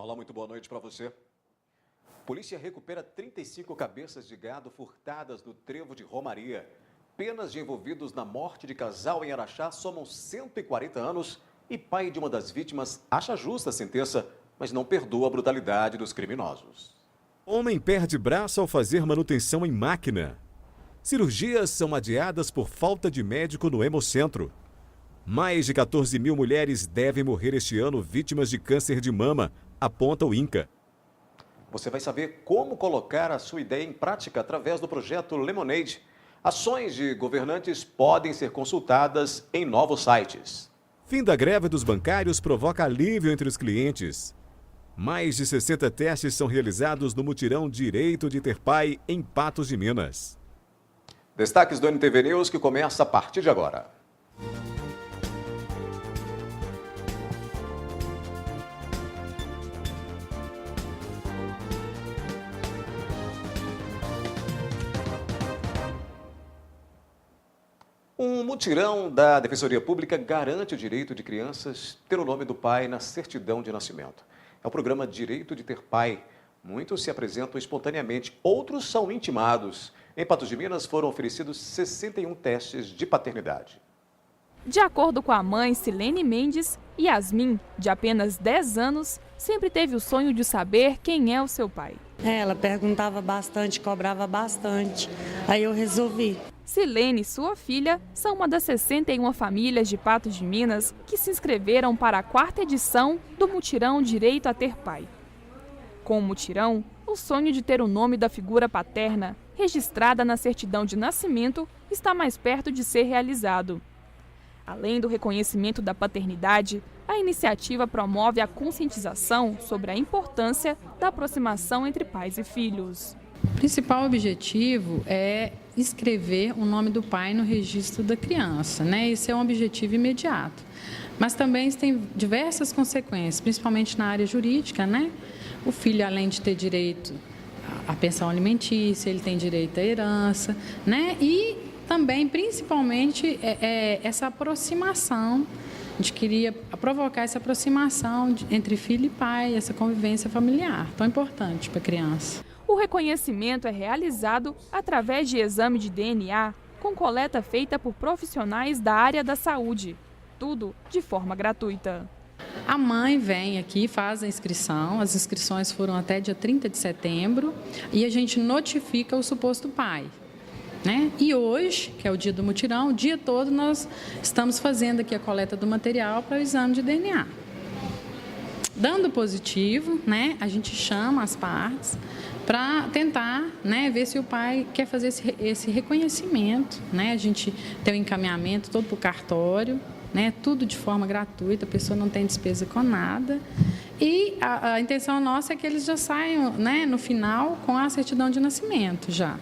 Olá, muito boa noite para você. Polícia recupera 35 cabeças de gado furtadas no trevo de Romaria. Penas de envolvidos na morte de casal em Araxá somam 140 anos e pai de uma das vítimas acha justa a sentença, mas não perdoa a brutalidade dos criminosos. Homem perde braço ao fazer manutenção em máquina. Cirurgias são adiadas por falta de médico no Hemocentro. Mais de 14 mil mulheres devem morrer este ano vítimas de câncer de mama, aponta o INCA. Você vai saber como colocar a sua ideia em prática através do projeto Lemonade. Ações de governantes podem ser consultadas em novos sites. Fim da greve dos bancários provoca alívio entre os clientes. Mais de 60 testes são realizados no mutirão Direito de Ter Pai, em Patos de Minas. Destaques do NTV News que começa a partir de agora. Um mutirão da Defensoria Pública garante o direito de crianças ter o nome do pai na certidão de nascimento. É o programa Direito de Ter Pai. Muitos se apresentam espontaneamente, outros são intimados. Em Patos de Minas foram oferecidos 61 testes de paternidade. De acordo com a mãe Silene Mendes, Yasmin, de apenas 10 anos, sempre teve o sonho de saber quem é o seu pai. Ela perguntava bastante, cobrava bastante, aí eu resolvi. Silene e sua filha são uma das 61 famílias de Patos de Minas que se inscreveram para a 4ª edição do Mutirão Direito a Ter Pai. Com o mutirão, o sonho de ter o nome da figura paterna registrada na certidão de nascimento está mais perto de ser realizado. Além do reconhecimento da paternidade, a iniciativa promove a conscientização sobre a importância da aproximação entre pais e filhos. O principal objetivo é inscrever o nome do pai no registro da criança, né? Esse é um objetivo imediato. Mas também tem diversas consequências, principalmente na área jurídica, né? O filho, além de ter direito à pensão alimentícia, ele tem direito à herança, né? E também, principalmente, essa aproximação, a gente queria provocar essa aproximação entre filho e pai, essa convivência familiar, tão importante para a criança. O reconhecimento é realizado através de exame de DNA, com coleta feita por profissionais da área da saúde, tudo de forma gratuita. A mãe vem aqui, faz a inscrição, as inscrições foram até dia 30 de setembro, e a gente notifica o suposto pai. Né? E hoje, que é o dia do mutirão, o dia todo nós estamos fazendo aqui a coleta do material para o exame de DNA. Dando positivo, né, a gente chama as partes para tentar, né, ver se o pai quer fazer esse reconhecimento. Né? A gente tem o encaminhamento todo para o cartório, né, tudo de forma gratuita, a pessoa não tem despesa com nada. E a intenção nossa é que eles já saiam, né, no final com a certidão de nascimento já.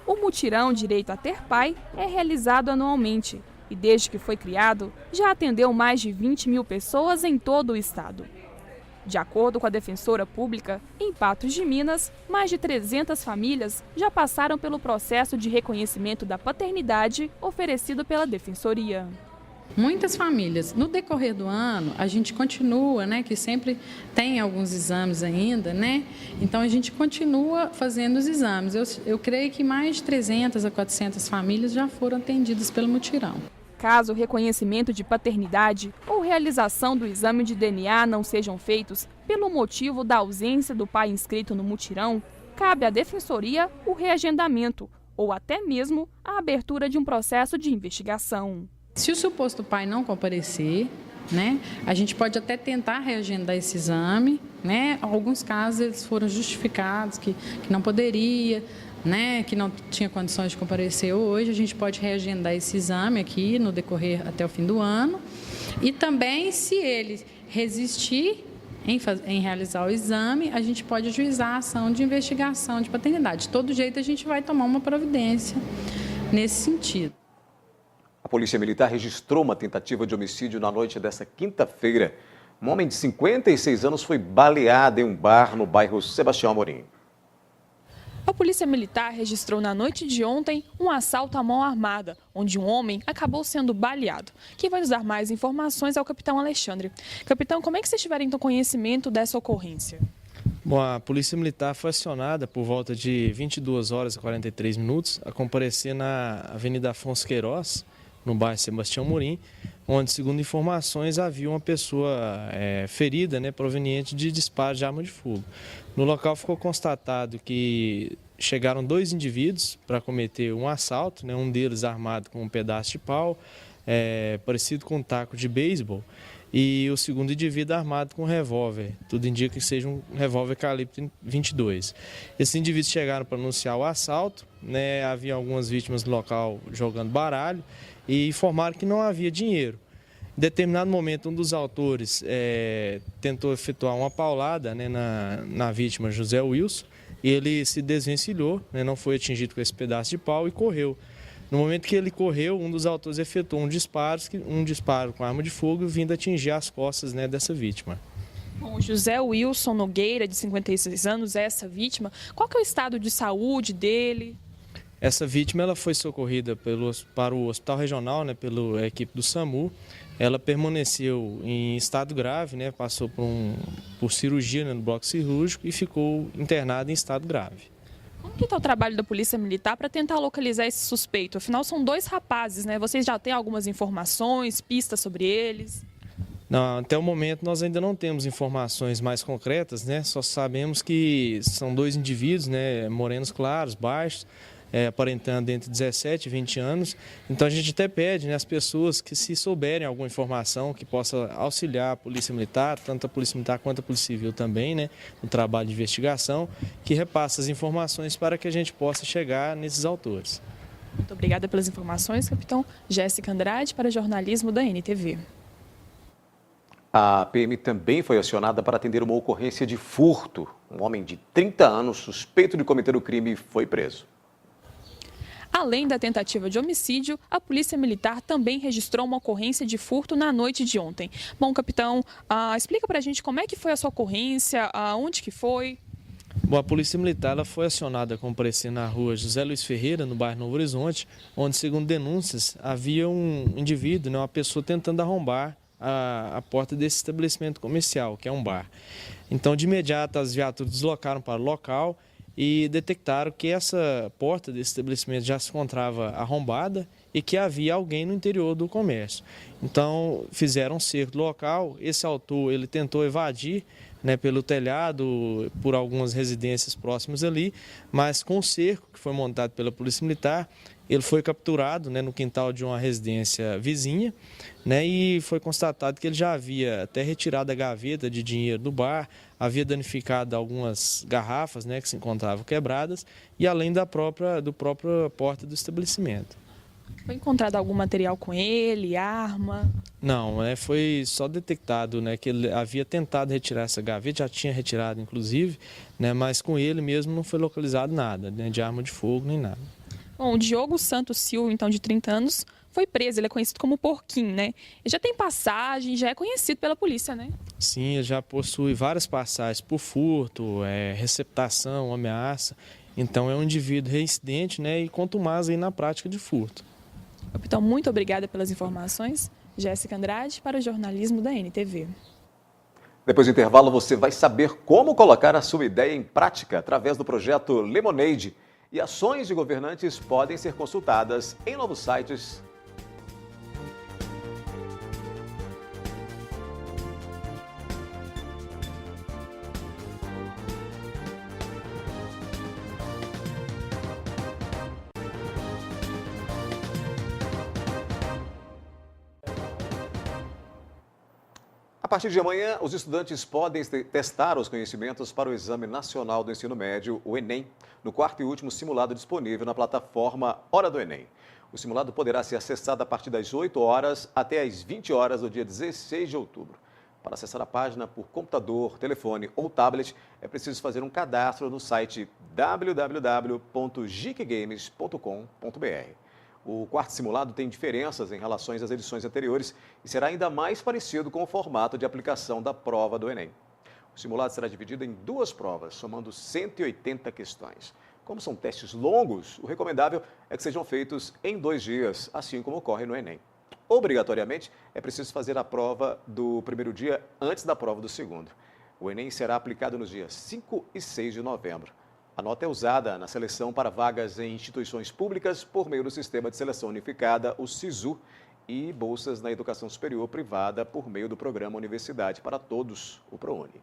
O mutirão Direito a Ter Pai é realizado anualmente e, desde que foi criado, já atendeu mais de 20 mil pessoas em todo o estado. De acordo com a Defensora Pública, em Patos de Minas, mais de 300 famílias já passaram pelo processo de reconhecimento da paternidade oferecido pela Defensoria. Muitas famílias. No decorrer do ano, a gente continua, né, que sempre tem alguns exames ainda, né? Então, a gente continua fazendo os exames. Eu creio que mais de 300 a 400 famílias já foram atendidas pelo mutirão. Caso o reconhecimento de paternidade ou realização do exame de DNA não sejam feitos pelo motivo da ausência do pai inscrito no mutirão, cabe à Defensoria o reagendamento ou até mesmo a abertura de um processo de investigação. Se o suposto pai não comparecer, né, a gente pode até tentar reagendar esse exame, né? Em alguns casos eles foram justificados que não poderia, né, que não tinha condições de comparecer hoje, a gente pode reagendar esse exame aqui no decorrer até o fim do ano. E também, se ele resistir em realizar o exame, a gente pode ajuizar a ação de investigação de paternidade. De todo jeito, a gente vai tomar uma providência nesse sentido. A Polícia Militar registrou uma tentativa de homicídio na noite desta quinta-feira. Um homem de 56 anos foi baleado em um bar no bairro Sebastião Amorim. A Polícia Militar registrou na noite de ontem um assalto à mão armada, onde um homem acabou sendo baleado. Quem vai nos dar mais informações é o capitão Alexandre. Capitão, como é que vocês tiveram então conhecimento dessa ocorrência? Bom, a Polícia Militar foi acionada por volta de 22 horas e 43 minutos a comparecer na Avenida Afonso Queiroz, no bairro Sebastião Morim, onde, segundo informações, havia uma pessoa ferida, proveniente de disparo de arma de fogo. No local ficou constatado que chegaram 2 indivíduos para cometer um assalto, um deles armado com um pedaço de pau, parecido com um taco de beisebol, e o segundo indivíduo armado com um revólver. Tudo indica que seja um revólver calibre 22. Esses indivíduos chegaram para anunciar o assalto, havia algumas vítimas no local jogando baralho e informaram que não havia dinheiro. Em determinado momento, um dos autores tentou efetuar uma paulada na vítima, José Wilson, e ele se desvencilhou, não foi atingido com esse pedaço de pau e correu. No momento que ele correu, um dos autores efetuou um disparo com arma de fogo, vindo atingir as costas dessa vítima. Bom, José Wilson Nogueira, de 56 anos, é essa vítima. Qual que é o estado de saúde dele? Essa vítima ela foi socorrida para o hospital regional, pela equipe do SAMU. Ela permaneceu em estado grave, passou por cirurgia no bloco cirúrgico e ficou internada em estado grave. Como que está o trabalho da Polícia Militar para tentar localizar esse suspeito? Afinal, são 2 rapazes, Vocês já têm algumas informações, pistas sobre eles? Não, até o momento nós ainda não temos informações mais concretas, Só sabemos que são 2 indivíduos, morenos claros, baixos, aparentando entre 17 e 20 anos. Então a gente até pede às pessoas que, se souberem alguma informação que possa auxiliar a Polícia Militar, tanto a Polícia Militar quanto a Polícia Civil também, no trabalho de investigação, que repasse as informações para que a gente possa chegar nesses autores. Muito obrigada pelas informações, capitão. Jéssica Andrade, para jornalismo da NTV. A PM também foi acionada para atender uma ocorrência de furto. Um homem de 30 anos, suspeito de cometer o crime, foi preso. Além da tentativa de homicídio, a Polícia Militar também registrou uma ocorrência de furto na noite de ontem. Bom, capitão, explica pra gente como é que foi essa ocorrência, onde que foi? Bom, a Polícia Militar ela foi acionada a comparecer na rua José Luiz Ferreira, no bairro Novo Horizonte, onde, segundo denúncias, havia um indivíduo, uma pessoa tentando arrombar a porta desse estabelecimento comercial, que é um bar. Então, de imediato, as viaturas deslocaram para o local e detectaram que essa porta desse estabelecimento já se encontrava arrombada e que havia alguém no interior do comércio. Então, fizeram um cerco do local. Esse autor ele tentou evadir pelo telhado, por algumas residências próximas ali, mas com o cerco que foi montado pela Polícia Militar, ele foi capturado no quintal de uma residência vizinha, e foi constatado que ele já havia até retirado a gaveta de dinheiro do bar, havia danificado algumas garrafas que se encontravam quebradas, e além da própria porta do estabelecimento. Foi encontrado algum material com ele, arma? Não, foi só detectado que ele havia tentado retirar essa gaveta, já tinha retirado inclusive, mas com ele mesmo não foi localizado nada, de arma de fogo nem nada. Bom, o Diogo Santos Silva, então de 30 anos, foi preso. Ele é conhecido como Porquinho, Ele já tem passagem, já é conhecido pela polícia, Sim, ele já possui várias passagens por furto, receptação, ameaça. Então é um indivíduo reincidente, e contumaz aí na prática de furto. Capitão, muito obrigada pelas informações. Jéssica Andrade, para o jornalismo da NTV. Depois do intervalo, você vai saber como colocar a sua ideia em prática através do projeto Lemonade. E ações de governantes podem ser consultadas em novos sites. A partir de amanhã, os estudantes podem testar os conhecimentos para o Exame Nacional do Ensino Médio, o Enem, no 4º e último simulado disponível na plataforma Hora do Enem. O simulado poderá ser acessado a partir das 8 horas até às 20 horas do dia 16 de outubro. Para acessar a página por computador, telefone ou tablet, é preciso fazer um cadastro no site www.gicgames.com.br. O 4º simulado tem diferenças em relação às edições anteriores e será ainda mais parecido com o formato de aplicação da prova do Enem. O simulado será dividido em 2 provas, somando 180 questões. Como são testes longos, o recomendável é que sejam feitos em 2 dias, assim como ocorre no Enem. Obrigatoriamente, é preciso fazer a prova do primeiro dia antes da prova do segundo. O Enem será aplicado nos dias 5 e 6 de novembro. A nota é usada na seleção para vagas em instituições públicas por meio do Sistema de Seleção Unificada, o SISU, e bolsas na educação superior privada por meio do programa Universidade para Todos, o ProUni.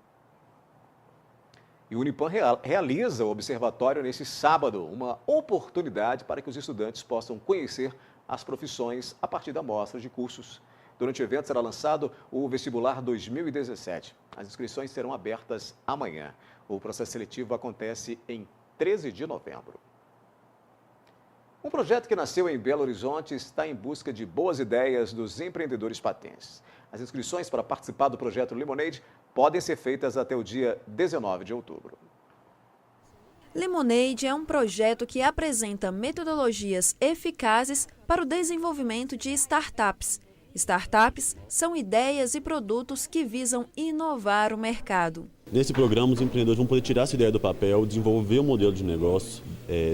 E o Unipan realiza o observatório nesse sábado, uma oportunidade para que os estudantes possam conhecer as profissões a partir da amostra de cursos. Durante o evento será lançado o Vestibular 2017. As inscrições serão abertas amanhã. O processo seletivo acontece em 13 de novembro. Um projeto que nasceu em Belo Horizonte está em busca de boas ideias dos empreendedores patenses. As inscrições para participar do projeto Lemonade podem ser feitas até o dia 19 de outubro. Lemonade é um projeto que apresenta metodologias eficazes para o desenvolvimento de startups. Startups são ideias e produtos que visam inovar o mercado. Nesse programa, os empreendedores vão poder tirar essa ideia do papel, desenvolver um modelo de negócio,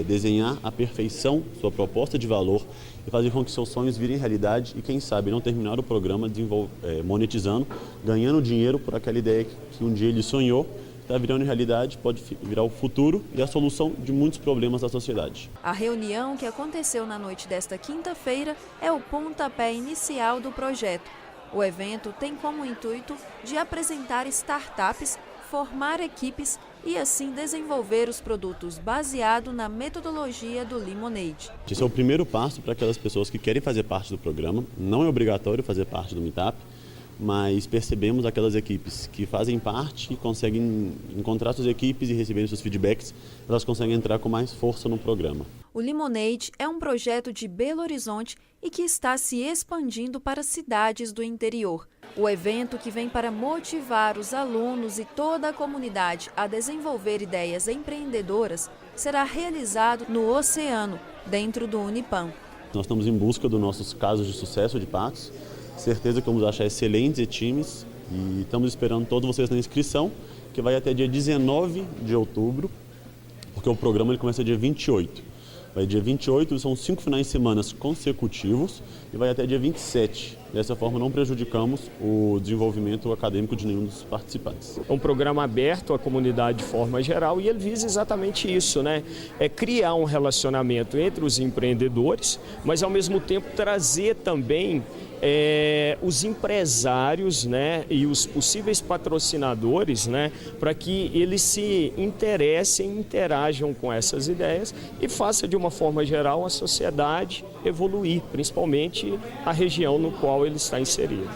desenhar à perfeição sua proposta de valor e fazer com que seus sonhos virem realidade e, quem sabe, não terminar o programa monetizando, ganhando dinheiro por aquela ideia que um dia ele sonhou, está virando realidade, pode virar o futuro e a solução de muitos problemas da sociedade. A reunião que aconteceu na noite desta quinta-feira é o pontapé inicial do projeto. O evento tem como intuito de apresentar startups, formar equipes e assim desenvolver os produtos baseado na metodologia do Lemonade. Esse é o primeiro passo para aquelas pessoas que querem fazer parte do programa. Não é obrigatório fazer parte do Meetup, mas percebemos aquelas equipes que fazem parte e conseguem encontrar suas equipes e receberem seus feedbacks, elas conseguem entrar com mais força no programa. O Lemonade é um projeto de Belo Horizonte e que está se expandindo para cidades do interior. O evento, que vem para motivar os alunos e toda a comunidade a desenvolver ideias empreendedoras, será realizado no Oceano, dentro do Unipan. Nós estamos em busca dos nossos casos de sucesso de Patos. Certeza que vamos achar excelentes times e estamos esperando todos vocês na inscrição, que vai até dia 19 de outubro, porque o programa ele começa dia 28. Vai dia 28, são 5 finais de semana consecutivos e vai até dia 27. Dessa forma, não prejudicamos o desenvolvimento acadêmico de nenhum dos participantes. É um programa aberto à comunidade de forma geral e ele visa exatamente isso, né? É criar um relacionamento entre os empreendedores, mas ao mesmo tempo trazer também os empresários, né, e os possíveis patrocinadores, né, para que eles se interessem, interajam com essas ideias e faça de uma forma geral a sociedade evoluir, principalmente a região no qual ele está inserido.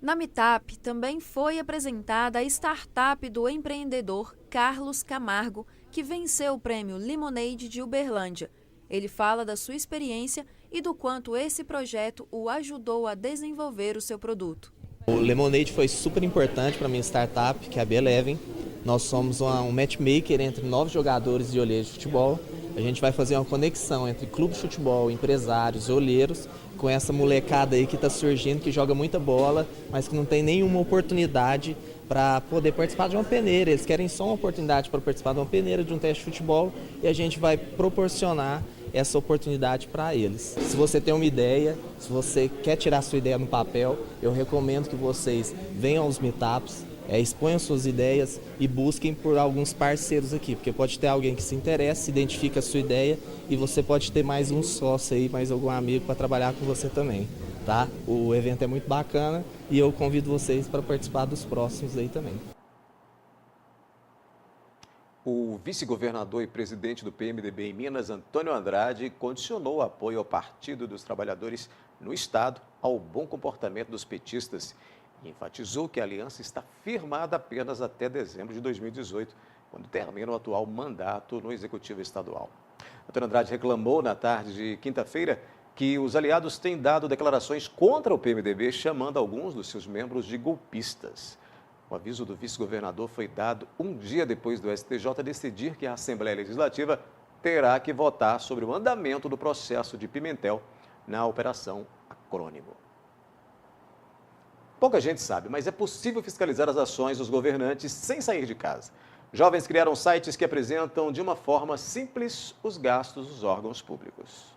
Na Meetup também foi apresentada a startup do empreendedor Carlos Camargo, que venceu o prêmio Lemonade de Uberlândia. Ele fala da sua experiência e do quanto esse projeto o ajudou a desenvolver o seu produto. O Lemonade foi super importante para a minha startup, que é a B11. Nós somos um matchmaker entre 9 jogadores de olheiros de futebol. A gente vai fazer uma conexão entre clube de futebol, empresários, olheiros, com essa molecada aí que está surgindo, que joga muita bola, mas que não tem nenhuma oportunidade para poder participar de uma peneira. Eles querem só uma oportunidade para participar de uma peneira, de um teste de futebol, e a gente vai proporcionar essa oportunidade para eles. Se você tem uma ideia, se você quer tirar sua ideia no papel, eu recomendo que vocês venham aos meetups, exponham suas ideias e busquem por alguns parceiros aqui, porque pode ter alguém que se interessa, identifica a sua ideia e você pode ter mais um sócio aí, mais algum amigo para trabalhar com você também, tá? O evento é muito bacana e eu convido vocês para participar dos próximos aí também. O vice-governador e presidente do PMDB em Minas, Antônio Andrade, condicionou o apoio ao Partido dos Trabalhadores no Estado ao bom comportamento dos petistas e enfatizou que a aliança está firmada apenas até dezembro de 2018, quando termina o atual mandato no Executivo Estadual. Antônio Andrade reclamou na tarde de quinta-feira que os aliados têm dado declarações contra o PMDB, chamando alguns dos seus membros de golpistas. O aviso do vice-governador foi dado um dia depois do STJ decidir que a Assembleia Legislativa terá que votar sobre o andamento do processo de Pimentel na Operação Acrônimo. Pouca gente sabe, mas é possível fiscalizar as ações dos governantes sem sair de casa. Jovens criaram sites que apresentam de uma forma simples os gastos dos órgãos públicos.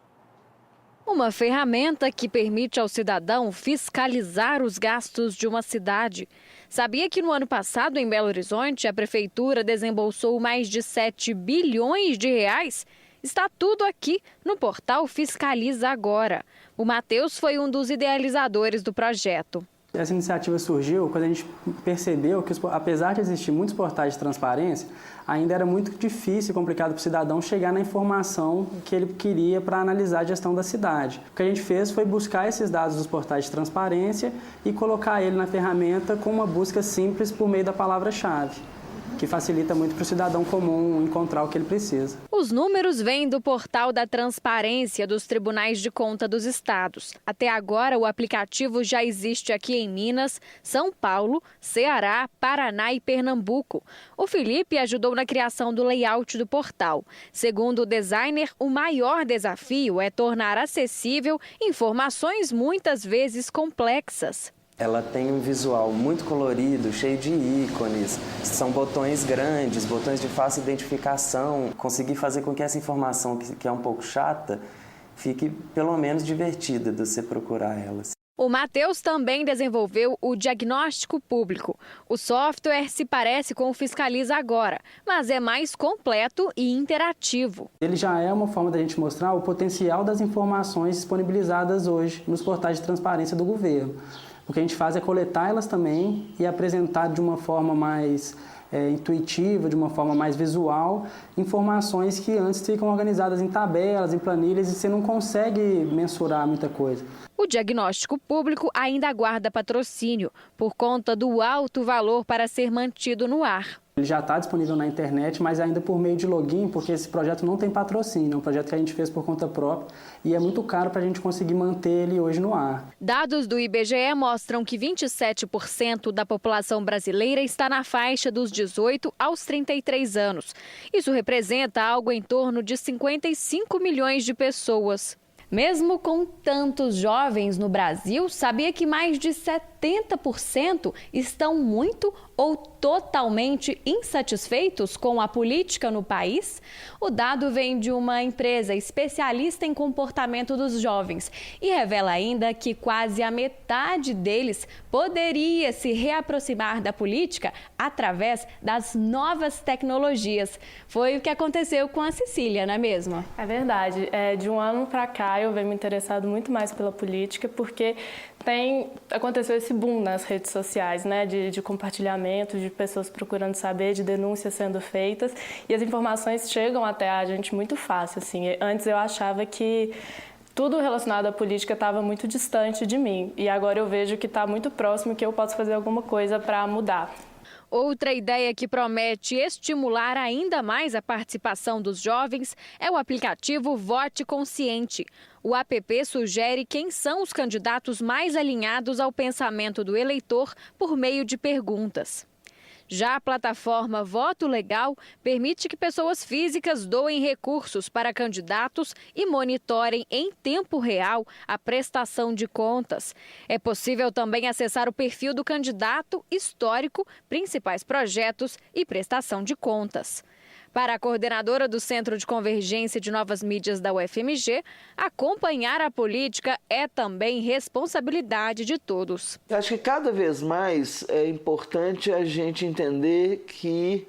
Uma ferramenta que permite ao cidadão fiscalizar os gastos de uma cidade. Sabia que no ano passado, em Belo Horizonte, a prefeitura desembolsou mais de 7 bilhões de reais? Está tudo aqui no portal Fiscaliza Agora. O Matheus foi um dos idealizadores do projeto. Essa iniciativa surgiu quando a gente percebeu que, apesar de existir muitos portais de transparência, ainda era muito difícil e complicado para o cidadão chegar na informação que ele queria para analisar a gestão da cidade. O que a gente fez foi buscar esses dados dos portais de transparência e colocar ele na ferramenta com uma busca simples por meio da palavra-chave, que facilita muito para o cidadão comum encontrar o que ele precisa. Os números vêm do portal da transparência dos Tribunais de Conta dos Estados. Até agora, o aplicativo já existe aqui em Minas, São Paulo, Ceará, Paraná e Pernambuco. O Felipe ajudou na criação do layout do portal. Segundo o designer, o maior desafio é tornar acessível informações muitas vezes complexas. Ela tem um visual muito colorido, cheio de ícones, são botões grandes, botões de fácil identificação. Conseguir fazer com que essa informação, que é um pouco chata, fique pelo menos divertida de você procurar ela. O Matheus também desenvolveu o diagnóstico público. O software se parece com o Fiscaliza Agora, mas é mais completo e interativo. Ele já é uma forma da gente mostrar o potencial das informações disponibilizadas hoje nos portais de transparência do governo. O que a gente faz é coletar elas também e apresentar de uma forma mais intuitiva, de uma forma mais visual, informações que antes ficam organizadas em tabelas, em planilhas, e você não consegue mensurar muita coisa. O diagnóstico público ainda aguarda patrocínio, por conta do alto valor para ser mantido no ar. Ele já está disponível na internet, mas ainda por meio de login, porque esse projeto não tem patrocínio, é um projeto que a gente fez por conta própria e é muito caro para a gente conseguir manter ele hoje no ar. Dados do IBGE mostram que 27% da população brasileira está na faixa dos 18 aos 33 anos. Isso representa algo em torno de 55 milhões de pessoas. Mesmo com tantos jovens no Brasil, sabia que mais de 70% estão muito ou totalmente insatisfeitos com a política no país? O dado vem de uma empresa especialista em comportamento dos jovens e revela ainda que quase a metade deles poderia se reaproximar da política através das novas tecnologias. Foi o que aconteceu com a Cecília, não é mesmo? É verdade. De um ano para cá eu venho me interessado muito mais pela política porque aconteceu esse boom nas redes sociais, né, de compartilhamento, de pessoas procurando saber, de denúncias sendo feitas, e as informações chegam até a gente muito fácil, assim. Antes eu achava que tudo relacionado à política estava muito distante de mim, e agora eu vejo que está muito próximo e que eu posso fazer alguma coisa para mudar. Outra ideia que promete estimular ainda mais a participação dos jovens é o aplicativo Vote Consciente. O app sugere quem são os candidatos mais alinhados ao pensamento do eleitor por meio de perguntas. Já a plataforma Voto Legal permite que pessoas físicas doem recursos para candidatos e monitorem em tempo real a prestação de contas. É possível também acessar o perfil do candidato, histórico, principais projetos e prestação de contas. Para a coordenadora do Centro de Convergência de Novas Mídias da UFMG, acompanhar a política é também responsabilidade de todos. Acho que cada vez mais é importante a gente entender que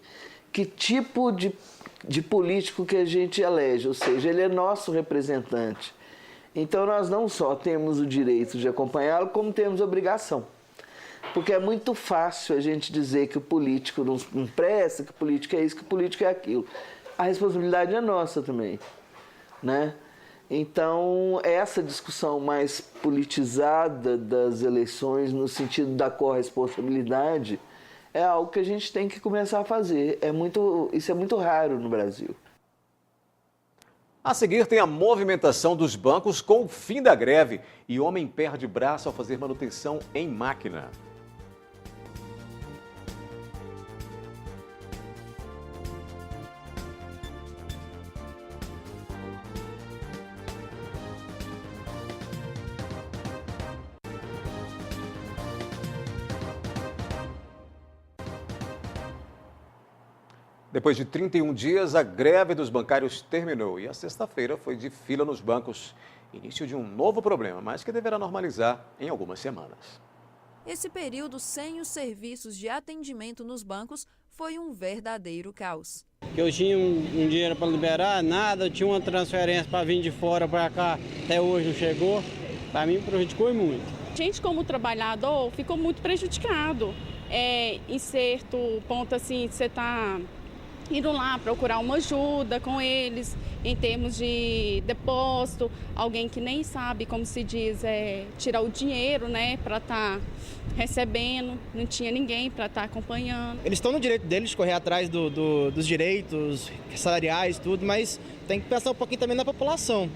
tipo de político que a gente elege, ou seja, ele é nosso representante. Então nós não só temos o direito de acompanhá-lo, como temos a obrigação. Porque é muito fácil a gente dizer que o político não presta, que o político é isso, que o político é aquilo. A responsabilidade é nossa também, né? Então, essa discussão mais politizada das eleições, no sentido da corresponsabilidade, é algo que a gente tem que começar a fazer. Isso é muito raro no Brasil. A seguir tem a movimentação dos bancos com o fim da greve e homem perde braço ao fazer manutenção em máquina. Depois de 31 dias, a greve dos bancários terminou e a sexta-feira foi de fila nos bancos. Início de um novo problema, mas que deverá normalizar em algumas semanas. Esse período sem os serviços de atendimento nos bancos foi um verdadeiro caos. Eu tinha um dinheiro para liberar, nada, eu tinha uma transferência para vir de fora para cá, até hoje não chegou. Para mim prejudicou muito. A gente, como trabalhador, ficou muito prejudicado. Em certo ponto, assim, você está indo lá procurar uma ajuda com eles, em termos de depósito, alguém que nem sabe, como se diz, tirar o dinheiro, né, para estar recebendo, não tinha ninguém para estar acompanhando. Eles estão no direito deles de correr atrás dos direitos salariais, tudo, mas tem que pensar um pouquinho também na população.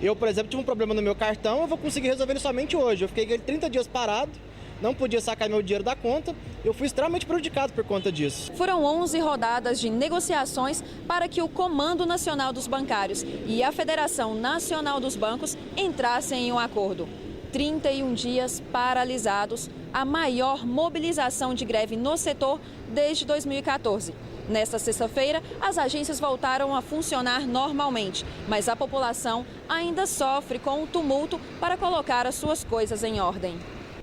Eu, por exemplo, tive um problema no meu cartão, eu vou conseguir resolver ele somente hoje. Eu fiquei 30 dias parado, não podia sacar meu dinheiro da conta, eu fui extremamente prejudicado por conta disso. Foram 11 rodadas de negociações para que o Comando Nacional dos Bancários e a Federação Nacional dos Bancos entrassem em um acordo. 31 dias paralisados, a maior mobilização de greve no setor desde 2014. Nesta sexta-feira, as agências voltaram a funcionar normalmente, mas a população ainda sofre com o tumulto para colocar as suas coisas em ordem.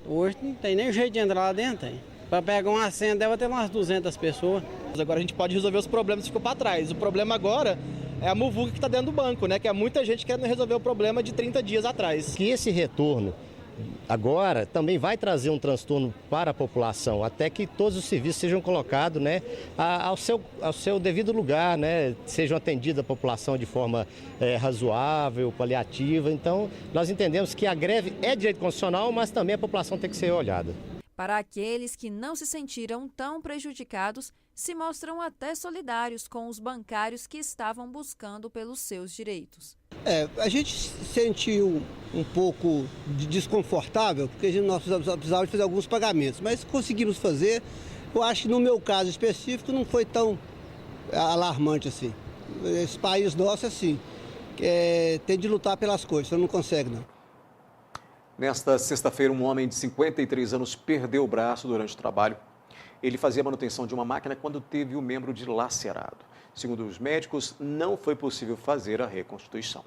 Hoje não tem nem jeito de entrar lá dentro, hein? Para pegar uma senha deve ter umas 200 pessoas. Agora a gente pode resolver os problemas que ficou para trás. O problema agora é a muvuca que está dentro do banco, né? Que é muita gente querendo resolver o problema de 30 dias atrás. Que esse retorno agora também vai trazer um transtorno para a população, até que todos os serviços sejam colocados, né, ao seu devido lugar, né, sejam atendida a população de forma razoável, paliativa. Então, nós entendemos que a greve é direito constitucional, mas também a população tem que ser olhada. Para aqueles que não se sentiram tão prejudicados, se mostram até solidários com os bancários que estavam buscando pelos seus direitos. A gente se sentiu um pouco desconfortável, porque nós precisávamos fazer alguns pagamentos, mas conseguimos fazer. Eu acho que no meu caso específico não foi tão alarmante assim. Esse país nosso, assim, tem de lutar pelas coisas, você não consegue não. Nesta sexta-feira, um homem de 53 anos perdeu o braço durante o trabalho. Ele fazia manutenção de uma máquina quando teve o membro dilacerado. Segundo os médicos, não foi possível fazer a reconstituição.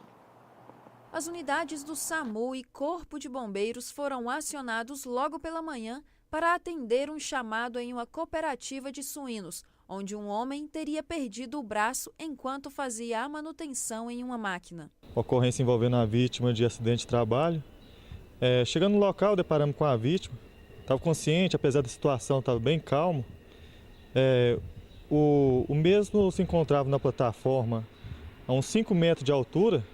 As unidades do SAMU e Corpo de Bombeiros foram acionados logo pela manhã para atender um chamado em uma cooperativa de suínos, onde um homem teria perdido o braço enquanto fazia a manutenção em uma máquina. Ocorrência envolvendo a vítima de acidente de trabalho. Chegando no local, deparamos com a vítima. Estava consciente, apesar da situação, estava bem calmo. O mesmo se encontrava na plataforma a uns 5 metros de altura,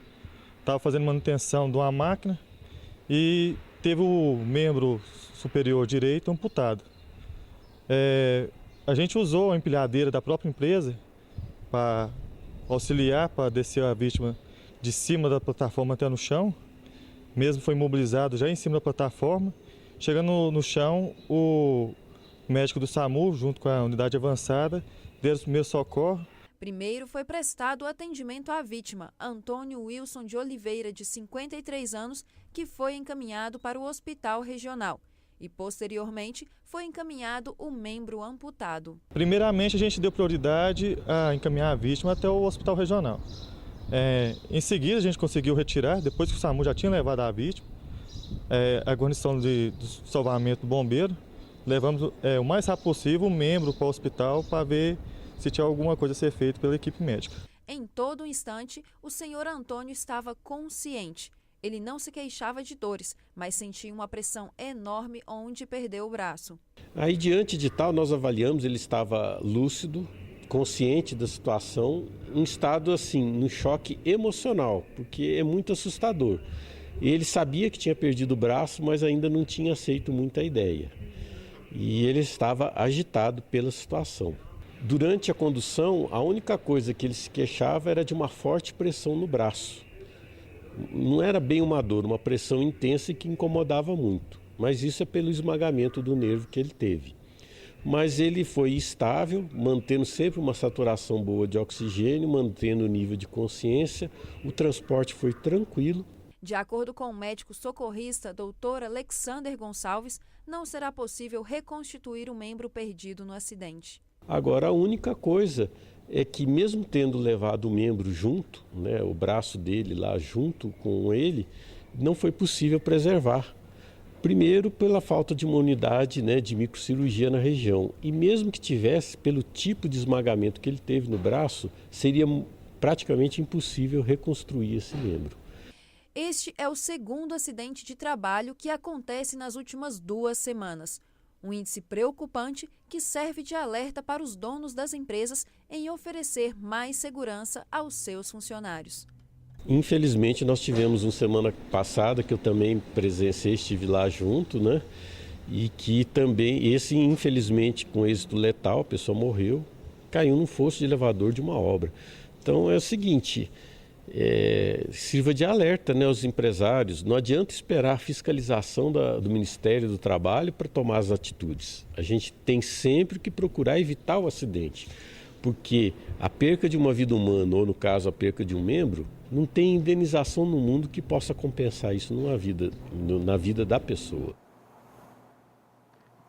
estava fazendo manutenção de uma máquina e teve o membro superior direito amputado. A gente usou a empilhadeira da própria empresa para auxiliar, para descer a vítima de cima da plataforma até no chão. Mesmo foi imobilizado já em cima da plataforma. Chegando no chão, o médico do SAMU, junto com a unidade avançada, deram os primeiros socorros. Primeiro foi prestado atendimento à vítima, Antônio Wilson de Oliveira, de 53 anos, que foi encaminhado para o hospital regional. E, posteriormente, foi encaminhado o membro amputado. Primeiramente, a gente deu prioridade a encaminhar a vítima até o hospital regional. Em seguida, a gente conseguiu retirar, depois que o SAMU já tinha levado a vítima, a guarnição do salvamento do bombeiro, levamos o mais rápido possível o membro para o hospital para ver se tinha alguma coisa a ser feita pela equipe médica. Em todo instante, o senhor Antônio estava consciente. Ele não se queixava de dores, mas sentia uma pressão enorme onde perdeu o braço. Aí, diante de tal, nós avaliamos, ele estava lúcido, consciente da situação, em estado assim, no choque emocional, porque é muito assustador. Ele sabia que tinha perdido o braço, mas ainda não tinha aceito muita ideia. E ele estava agitado pela situação. Durante a condução, a única coisa que ele se queixava era de uma forte pressão no braço. Não era bem uma dor, uma pressão intensa que incomodava muito. Mas isso é pelo esmagamento do nervo que ele teve. Mas ele foi estável, mantendo sempre uma saturação boa de oxigênio, mantendo o nível de consciência. O transporte foi tranquilo. De acordo com o médico socorrista, Dr. Alexander Gonçalves, não será possível reconstituir o membro perdido no acidente. Agora, a única coisa é que mesmo tendo levado o membro junto, né, o braço dele lá junto com ele, não foi possível preservar. Primeiro, pela falta de uma unidade, né, de microcirurgia na região. E mesmo que tivesse, pelo tipo de esmagamento que ele teve no braço, seria praticamente impossível reconstruir esse membro. Este é o segundo acidente de trabalho que acontece nas últimas 2 semanas. Um índice preocupante que serve de alerta para os donos das empresas em oferecer mais segurança aos seus funcionários. Infelizmente, nós tivemos uma semana passada, que eu também presenciei, estive lá junto, né? E que também, infelizmente, com êxito letal, a pessoa morreu, caiu num fosso de elevador de uma obra. Então é o seguinte, sirva de alerta, né, aos empresários. Não adianta esperar a fiscalização do Ministério do Trabalho para tomar as atitudes. A gente tem sempre que procurar evitar o acidente, porque a perca de uma vida humana, ou no caso a perca de um membro, não tem indenização no mundo que possa compensar isso na vida da pessoa.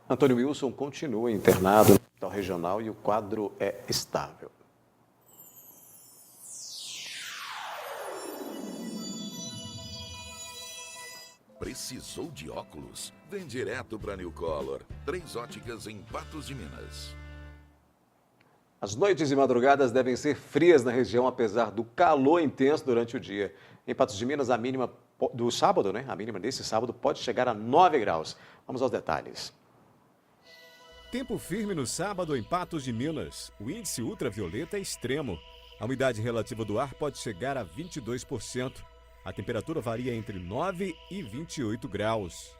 Antônio Wilson continua internado no hospital regional e o quadro é estável. Precisou de óculos? Vem direto para New Color. 3 óticas em Patos de Minas. As noites e madrugadas devem ser frias na região, apesar do calor intenso durante o dia. Em Patos de Minas, a mínima do sábado, né? A mínima desse sábado pode chegar a 9 graus. Vamos aos detalhes. Tempo firme no sábado em Patos de Minas. O índice ultravioleta é extremo. A umidade relativa do ar pode chegar a 22%. A temperatura varia entre 9 e 28 graus.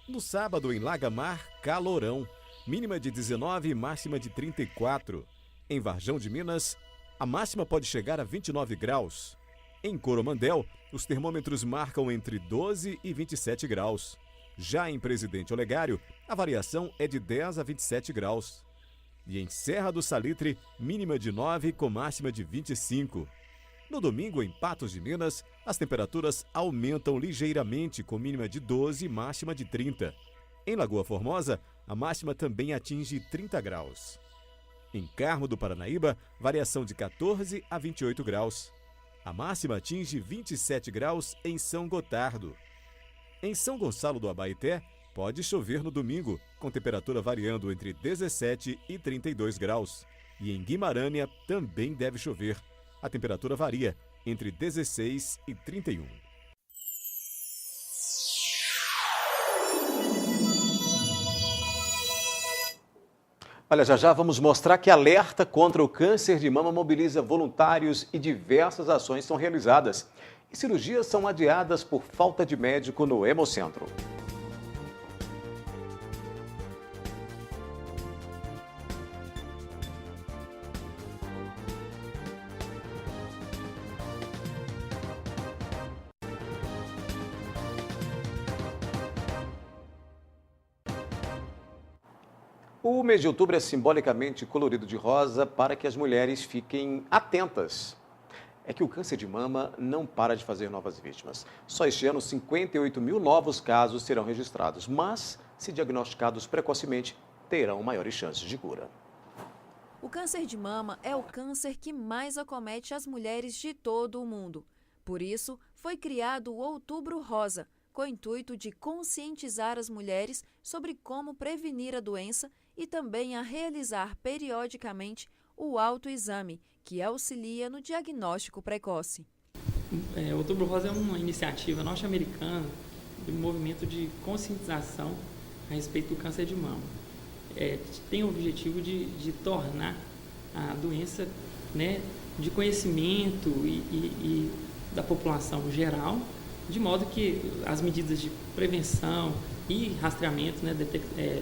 No sábado, em Lagamar, calorão. Mínima de 19 e máxima de 34. Em Varjão de Minas, a máxima pode chegar a 29 graus. Em Coromandel, os termômetros marcam entre 12 e 27 graus. Já em Presidente Olegário, a variação é de 10 a 27 graus. E em Serra do Salitre, mínima de 9 com máxima de 25. No domingo, em Patos de Minas, as temperaturas aumentam ligeiramente, com mínima de 12 e máxima de 30. Em Lagoa Formosa, a máxima também atinge 30 graus. Em Carmo do Paranaíba, variação de 14 a 28 graus. A máxima atinge 27 graus em São Gotardo. Em São Gonçalo do Abaeté, pode chover no domingo, com temperatura variando entre 17 e 32 graus. E em Guimarães também deve chover. A temperatura varia entre 16 e 31. Olha, já vamos mostrar que alerta contra o câncer de mama mobiliza voluntários e diversas ações são realizadas. E cirurgias são adiadas por falta de médico no Hemocentro. O mês de outubro é simbolicamente colorido de rosa para que as mulheres fiquem atentas. É que o câncer de mama não para de fazer novas vítimas. Só este ano, 58 mil novos casos serão registrados, mas, se diagnosticados precocemente, terão maiores chances de cura. O câncer de mama é o câncer que mais acomete as mulheres de todo o mundo. Por isso, foi criado o Outubro Rosa, com o intuito de conscientizar as mulheres sobre como prevenir a doença e também a realizar periodicamente o autoexame, que auxilia no diagnóstico precoce. O Outubro Rosa é uma iniciativa norte-americana de um movimento de conscientização a respeito do câncer de mama. Tem o objetivo de tornar a doença, né, de conhecimento e da população geral, de modo que as medidas de prevenção e rastreamento, né,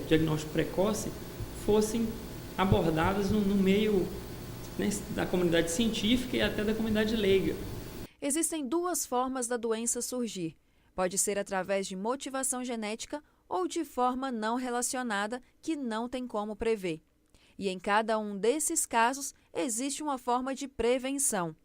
diagnóstico precoce, fossem abordadas no meio, né, da comunidade científica e até da comunidade leiga. Existem 2 formas da doença surgir. Pode ser através de motivação genética ou de forma não relacionada, que não tem como prever. E em cada um desses casos, existe uma forma de prevenção.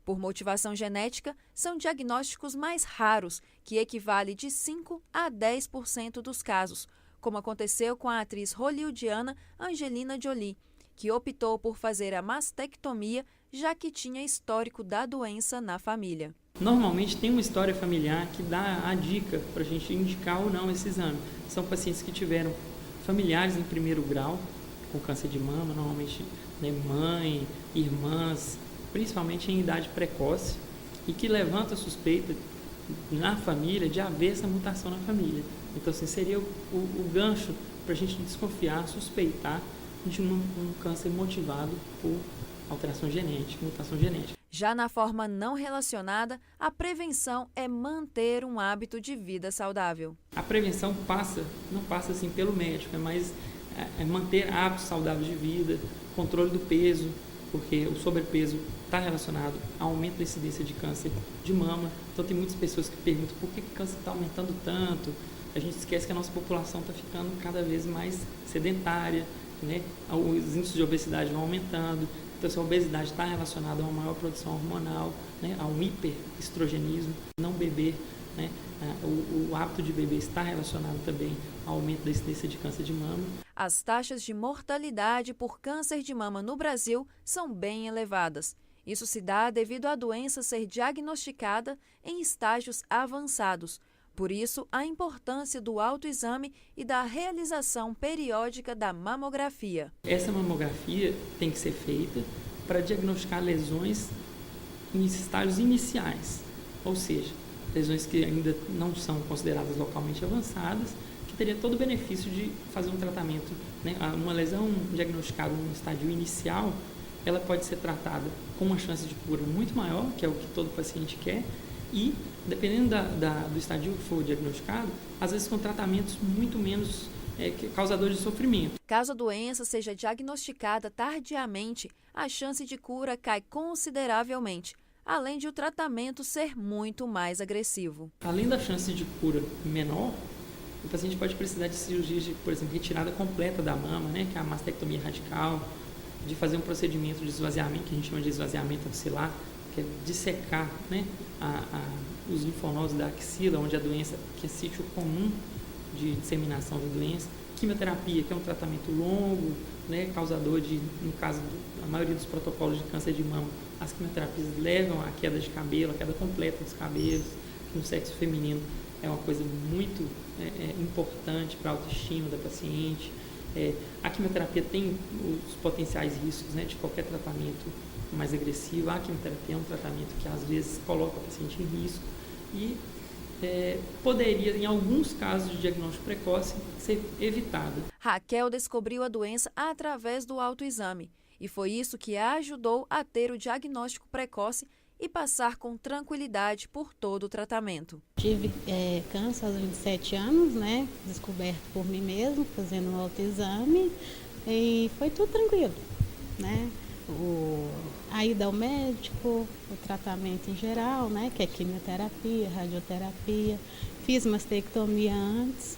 Por motivação genética, são diagnósticos mais raros, que equivale de 5 a 10% dos casos, como aconteceu com a atriz hollywoodiana Angelina Jolie, que optou por fazer a mastectomia, já que tinha histórico da doença na família. Normalmente tem uma história familiar que dá a dica para a gente indicar ou não esse exame. São pacientes que tiveram familiares em primeiro grau com câncer de mama, normalmente mãe, irmãs, principalmente em idade precoce, e que levanta a suspeita na família de haver essa mutação na família. Então, assim, seria o gancho para a gente desconfiar, suspeitar de um câncer motivado por alteração genética, mutação genética. Já na forma não relacionada, a prevenção é manter um hábito de vida saudável. A prevenção não passa assim pelo médico, é mais manter hábitos saudáveis de vida, controle do peso, porque o sobrepeso está relacionado ao aumento da incidência de câncer de mama. Então tem muitas pessoas que perguntam por que o câncer está aumentando tanto. A gente esquece que a nossa população está ficando cada vez mais sedentária, né? Os índices de obesidade vão aumentando. Então, se a obesidade está relacionada a uma maior produção hormonal, né, a um hiperestrogenismo, não beber, né, o hábito de beber está relacionado também ao aumento da incidência de câncer de mama. As taxas de mortalidade por câncer de mama no Brasil são bem elevadas. Isso se dá devido à doença ser diagnosticada em estágios avançados. Por isso, a importância do autoexame e da realização periódica da mamografia. Essa mamografia tem que ser feita para diagnosticar lesões em estágios iniciais, ou seja, lesões que ainda não são consideradas localmente avançadas, que teria todo o benefício de fazer um tratamento, né? Uma lesão diagnosticada em um estágio inicial, ela pode ser tratada com uma chance de cura muito maior, que é o que todo paciente quer, e, dependendo do estadio que for diagnosticado, às vezes com tratamentos muito menos causadores de sofrimento. Caso a doença seja diagnosticada tardiamente, a chance de cura cai consideravelmente, além de o tratamento ser muito mais agressivo. Além da chance de cura menor, o paciente pode precisar de cirurgia de, por exemplo, retirada completa da mama, né, que é a mastectomia radical, de fazer um procedimento de esvaziamento, que a gente chama de esvaziamento axilar, que é dissecar, né, os linfonodos da axila, onde a doença, que é sítio comum de disseminação da doença. Quimioterapia, que é um tratamento longo, né, causador de, no caso da maioria dos protocolos de câncer de mama, as quimioterapias levam à queda de cabelo, a queda completa dos cabelos, que no sexo feminino é uma coisa muito importante para a autoestima da paciente. A quimioterapia tem os potenciais riscos, né, de qualquer tratamento mais agressivo. A quimioterapia é um tratamento que às vezes coloca o paciente em risco e poderia, em alguns casos de diagnóstico precoce, ser evitada. Raquel descobriu a doença através do autoexame e foi isso que a ajudou a ter o diagnóstico precoce e passar com tranquilidade por todo o tratamento. Tive câncer aos 27 anos, né? Descoberto por mim mesmo, fazendo um autoexame, e foi tudo tranquilo, né? A ida ao médico, o tratamento em geral, né? Que é quimioterapia, radioterapia, fiz mastectomia antes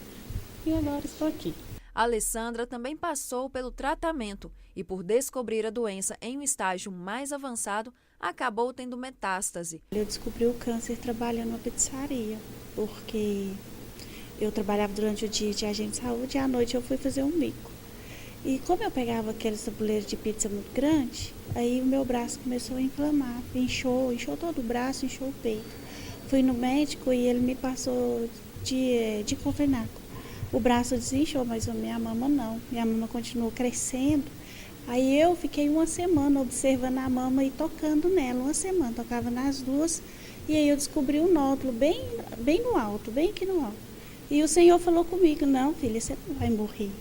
e agora estou aqui. A Alessandra também passou pelo tratamento e, por descobrir a doença em um estágio mais avançado, acabou tendo metástase. Eu descobri o câncer trabalhando na pizzaria, porque eu trabalhava durante o dia de agente de saúde e à noite eu fui fazer um bico. E como eu pegava aqueles tabuleiros de pizza muito grande, aí o meu braço começou a inflamar, inchou todo o braço, inchou o peito. Fui no médico e ele me passou de diclofenaco. O braço desinchou, mas a minha mama não. Minha mama continuou crescendo. Aí eu fiquei uma semana observando a mama e tocando nela, uma semana, tocava nas duas. E aí eu descobri um nódulo bem no alto, bem aqui no alto. E o Senhor falou comigo, não, filha, você não vai morrer.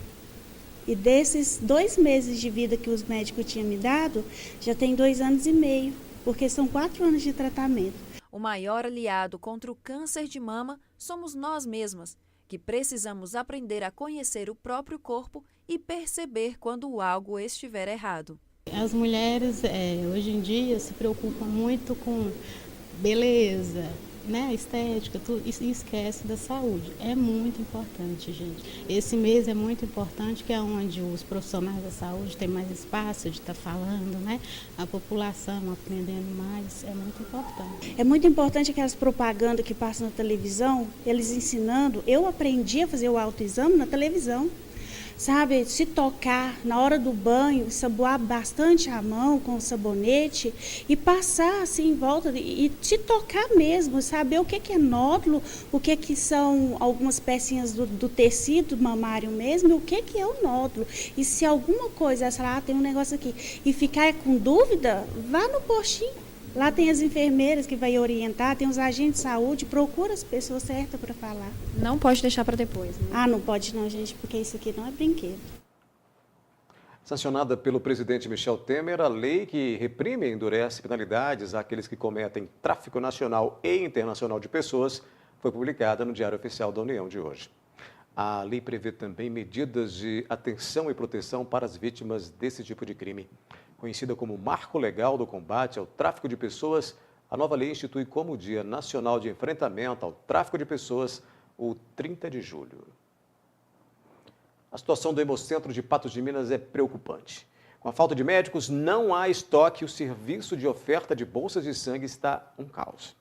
E desses 2 meses de vida que os médicos tinham me dado, já tem 2 anos e meio, porque são 4 anos de tratamento. O maior aliado contra o câncer de mama somos nós mesmas, que precisamos aprender a conhecer o próprio corpo e perceber quando algo estiver errado. As mulheres hoje em dia se preocupam muito com beleza, né, estética, tudo, e esquece da saúde. É muito importante, gente. Esse mês é muito importante, que é onde os profissionais da saúde têm mais espaço de estar falando, né? A população aprendendo mais, é muito importante. É muito importante aquelas propagandas que passam na televisão, eles ensinando. Eu aprendi a fazer o autoexame na televisão. sabe? Se tocar na hora do banho, saboar bastante a mão com o sabonete e passar assim em volta e se tocar mesmo, saber o que é nódulo, o que são algumas pecinhas do tecido mamário mesmo, e o que é o nódulo. E se alguma coisa, sei lá, tem um negócio aqui, e ficar com dúvida, vá no postinho. Lá tem as enfermeiras que vai orientar, tem os agentes de saúde, procura as pessoas certas para falar. Não pode deixar para depois, né? Ah, não pode não, gente, porque isso aqui não é brinquedo. Sancionada pelo presidente Michel Temer, a lei que reprime e endurece penalidades àqueles que cometem tráfico nacional e internacional de pessoas foi publicada no Diário Oficial da União de hoje. A lei prevê também medidas de atenção e proteção para as vítimas desse tipo de crime. Conhecida como Marco Legal do Combate ao Tráfico de Pessoas, a nova lei institui como Dia Nacional de Enfrentamento ao Tráfico de Pessoas o 30 de julho. A situação do Hemocentro de Patos de Minas é preocupante. Com a falta de médicos, não há estoque e o serviço de oferta de bolsas de sangue está um caos.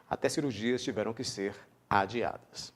Até cirurgias tiveram que ser adiadas.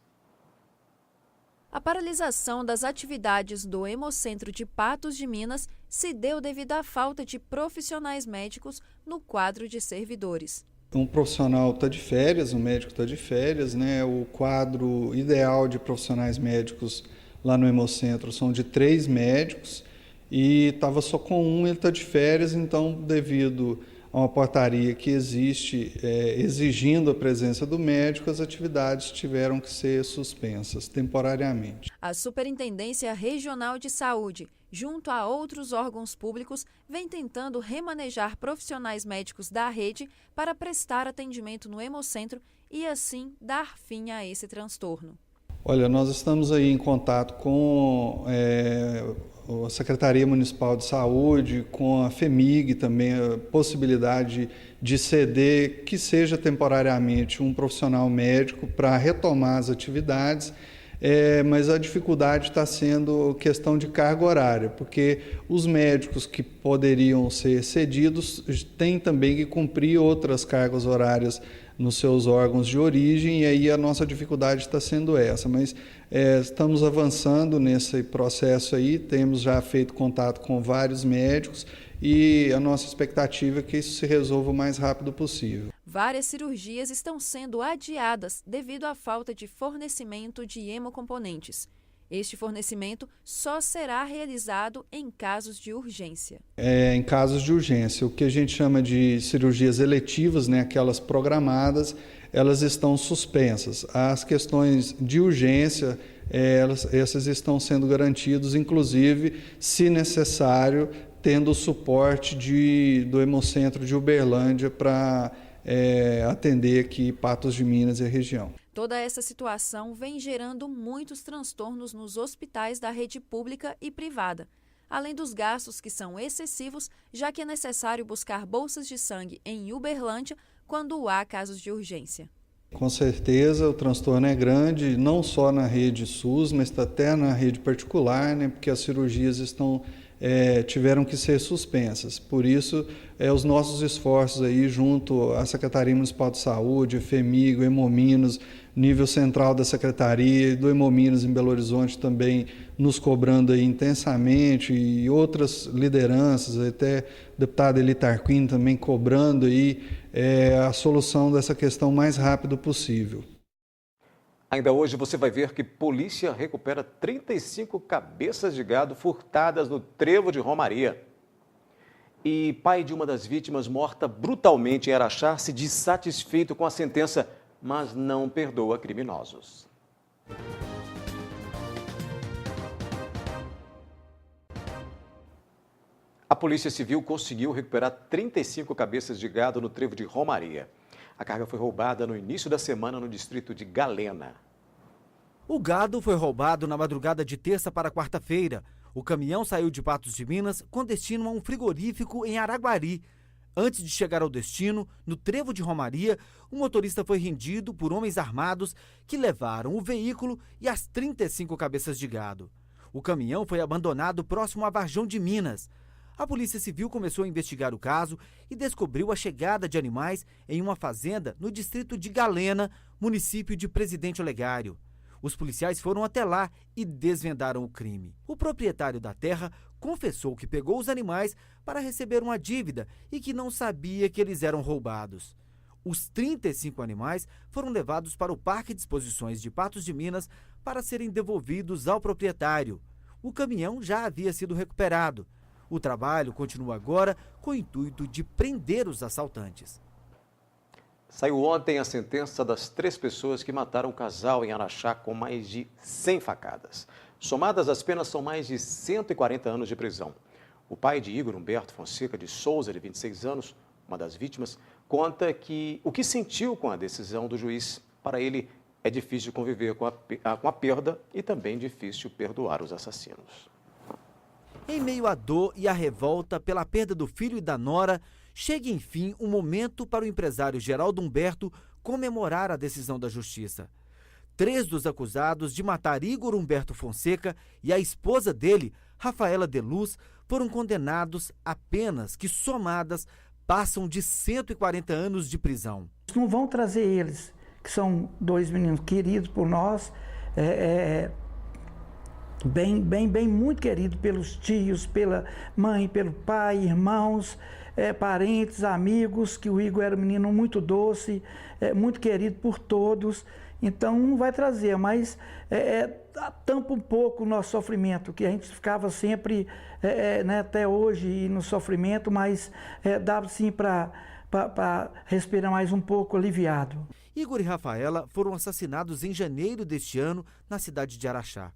A paralisação das atividades do Hemocentro de Patos de Minas se deu devido à falta de profissionais médicos no quadro de servidores. Um profissional está de férias, um médico está de férias, né? O quadro ideal de profissionais médicos lá no Hemocentro são de 3 médicos e estava só com um, ele está de férias, então devido a uma portaria que existe exigindo a presença do médico, as atividades tiveram que ser suspensas temporariamente. A Superintendência Regional de Saúde, junto a outros órgãos públicos, vem tentando remanejar profissionais médicos da rede para prestar atendimento no Hemocentro e, assim, dar fim a esse transtorno. Olha, nós estamos aí em contato com a Secretaria Municipal de Saúde, com a FEMIG também, a possibilidade de ceder, que seja temporariamente, um profissional médico para retomar as atividades, mas a dificuldade está sendo questão de carga horária, porque os médicos que poderiam ser cedidos têm também que cumprir outras cargas horárias nos seus órgãos de origem, e aí a nossa dificuldade está sendo essa, mas estamos avançando nesse processo aí, temos já feito contato com vários médicos e a nossa expectativa é que isso se resolva o mais rápido possível. Várias cirurgias estão sendo adiadas devido à falta de fornecimento de hemocomponentes. Este fornecimento só será realizado em casos de urgência. Em casos de urgência, o que a gente chama de cirurgias eletivas, né, aquelas programadas, elas estão suspensas. As questões de urgência, essas estão sendo garantidas, inclusive, se necessário, tendo o suporte do Hemocentro de Uberlândia para atender aqui Patos de Minas e a região. Toda essa situação vem gerando muitos transtornos nos hospitais da rede pública e privada, além dos gastos que são excessivos, já que é necessário buscar bolsas de sangue em Uberlândia quando há casos de urgência. Com certeza o transtorno é grande, não só na rede SUS, mas até na rede particular, né, porque as cirurgias tiveram que ser suspensas. Por isso, os nossos esforços aí junto à Secretaria Municipal de Saúde, FEMIG, Hemominas, nível central da Secretaria e do Hemominas em Belo Horizonte também nos cobrando aí intensamente, e outras lideranças, até o deputado Eli Tarquini também cobrando aí a solução dessa questão o mais rápido possível. Ainda hoje você vai ver que polícia recupera 35 cabeças de gado furtadas no trevo de Romaria. E pai de uma das vítimas morta brutalmente em Araxá se diz satisfeito com a sentença, mas não perdoa criminosos. A Polícia Civil conseguiu recuperar 35 cabeças de gado no trevo de Romaria. A carga foi roubada no início da semana no distrito de Galena. O gado foi roubado na madrugada de terça para quarta-feira. O caminhão saiu de Patos de Minas com destino a um frigorífico em Araguari. Antes de chegar ao destino, no trevo de Romaria, o motorista foi rendido por homens armados que levaram o veículo e as 35 cabeças de gado. O caminhão foi abandonado próximo a Varjão de Minas. A Polícia Civil começou a investigar o caso e descobriu a chegada de animais em uma fazenda no distrito de Galena, município de Presidente Olegário. Os policiais foram até lá e desvendaram o crime. O proprietário da terra confessou que pegou os animais para receber uma dívida e que não sabia que eles eram roubados. Os 35 animais foram levados para o Parque de Exposições de Patos de Minas para serem devolvidos ao proprietário. O caminhão já havia sido recuperado. O trabalho continua agora com o intuito de prender os assaltantes. Saiu ontem a sentença das 3 pessoas que mataram um casal em Araxá com mais de 100 facadas. Somadas, as penas são mais de 140 anos de prisão. O pai de Igor Humberto Fonseca de Souza, de 26 anos, uma das vítimas, conta que o que sentiu com a decisão do juiz. Para ele, é difícil conviver com a perda e também difícil perdoar os assassinos. Em meio à dor e à revolta pela perda do filho e da nora, chega enfim um momento para o empresário Geraldo Humberto comemorar a decisão da justiça. 3 dos acusados de matar Igor Humberto Fonseca e a esposa dele, Rafaela de Luz, foram condenados a penas que, somadas, passam de 140 anos de prisão. Não vão trazer eles, que são 2 meninos queridos por nós, muito queridos pelos tios, pela mãe, pelo pai, irmãos, parentes, amigos, que o Igor era um menino muito doce, muito querido por todos. Então não vai trazer, mas tampa um pouco o nosso sofrimento, que a gente ficava sempre, até hoje, no sofrimento, mas dava sim para respirar mais um pouco aliviado. Igor e Rafaela foram assassinados em janeiro deste ano na cidade de Araxá.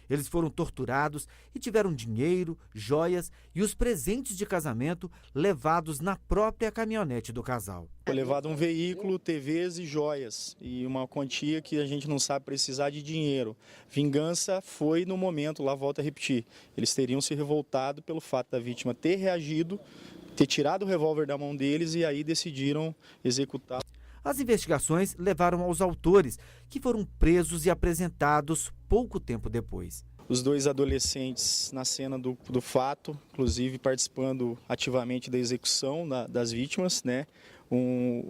Eles foram torturados e tiveram dinheiro, joias e os presentes de casamento levados na própria caminhonete do casal. Foi levado um veículo, TVs e joias, e uma quantia que a gente não sabe precisar de dinheiro. Vingança foi no momento, lá volto a repetir, eles teriam se revoltado pelo fato da vítima ter reagido, ter tirado o revólver da mão deles e aí decidiram executar. As investigações levaram aos autores, que foram presos e apresentados pouco tempo depois. Os 2 adolescentes na cena do fato, inclusive participando ativamente da execução das vítimas, né?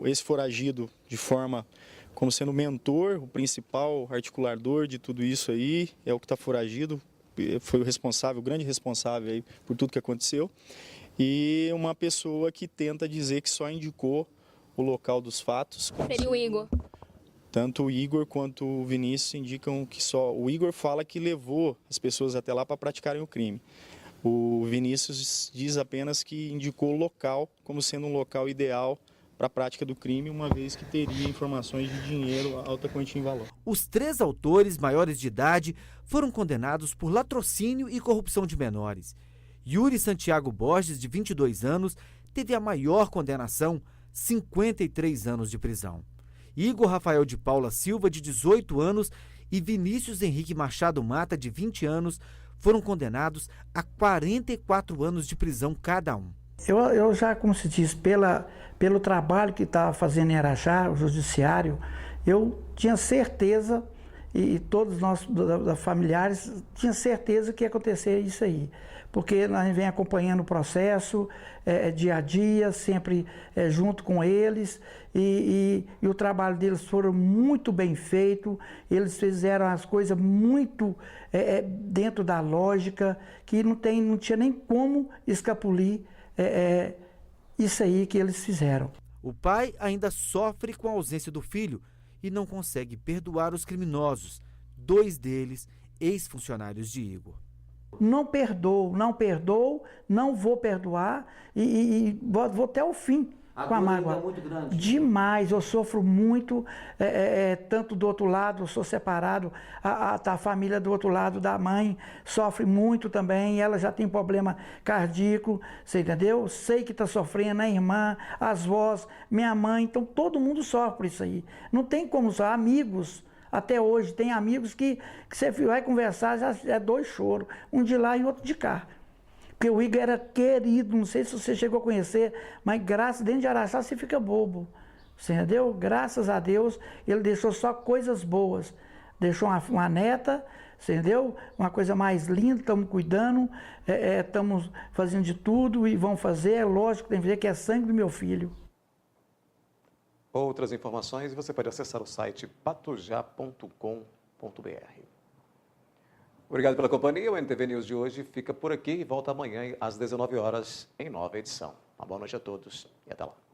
Esse foragido de forma como sendo o mentor, o principal articulador de tudo isso aí, é o que está foragido, foi o responsável, o grande responsável aí por tudo que aconteceu. E uma pessoa que tenta dizer que só indicou o local dos fatos. Seria o Igor. Tanto o Igor quanto o Vinícius indicam que só... O Igor fala que levou as pessoas até lá para praticarem o crime. O Vinícius diz apenas que indicou o local como sendo um local ideal para a prática do crime, uma vez que teria informações de dinheiro, alta quantia em valor. Os 3 autores maiores de idade foram condenados por latrocínio e corrupção de menores. Yuri Santiago Borges, de 22 anos, teve a maior condenação, 53 anos de prisão. Igor Rafael de Paula Silva, de 18 anos, e Vinícius Henrique Machado Mata, de 20 anos, foram condenados a 44 anos de prisão cada um. Eu já, como se diz, pelo trabalho que estava fazendo em Araxá, o judiciário, eu tinha certeza, e todos nós familiares, tinha certeza que ia acontecer isso aí. Porque a gente vem acompanhando o processo dia a dia, sempre junto com eles, e o trabalho deles foi muito bem feito, eles fizeram as coisas muito dentro da lógica, que não tinha nem como escapulir isso aí que eles fizeram. O pai ainda sofre com a ausência do filho e não consegue perdoar os criminosos, 2 deles ex-funcionários de Igor. Não perdoo, não vou perdoar e vou até o fim com a mágoa. É muito grande. Demais, eu sofro muito, tanto do outro lado, eu sou separado, a família do outro lado da mãe sofre muito também, ela já tem problema cardíaco, você entendeu? Sei que está sofrendo, a irmã, as vós, minha mãe, então todo mundo sofre por isso aí. Não tem como só, amigos. Até hoje, tem amigos que você vai conversar, já é 2 choros, um de lá e outro de cá. Porque o Igor era querido, não sei se você chegou a conhecer, mas dentro de Araxá você fica bobo, você entendeu? Graças a Deus, ele deixou só coisas boas. Deixou uma neta, você entendeu? Uma coisa mais linda, estamos cuidando, estamos fazendo de tudo e vamos fazer, é lógico, tem que ver que é sangue do meu filho. Outras informações você pode acessar o site patujá.com.br. Obrigado pela companhia. O NTV News de hoje fica por aqui e volta amanhã às 19 horas em nova edição. Uma boa noite a todos e até lá.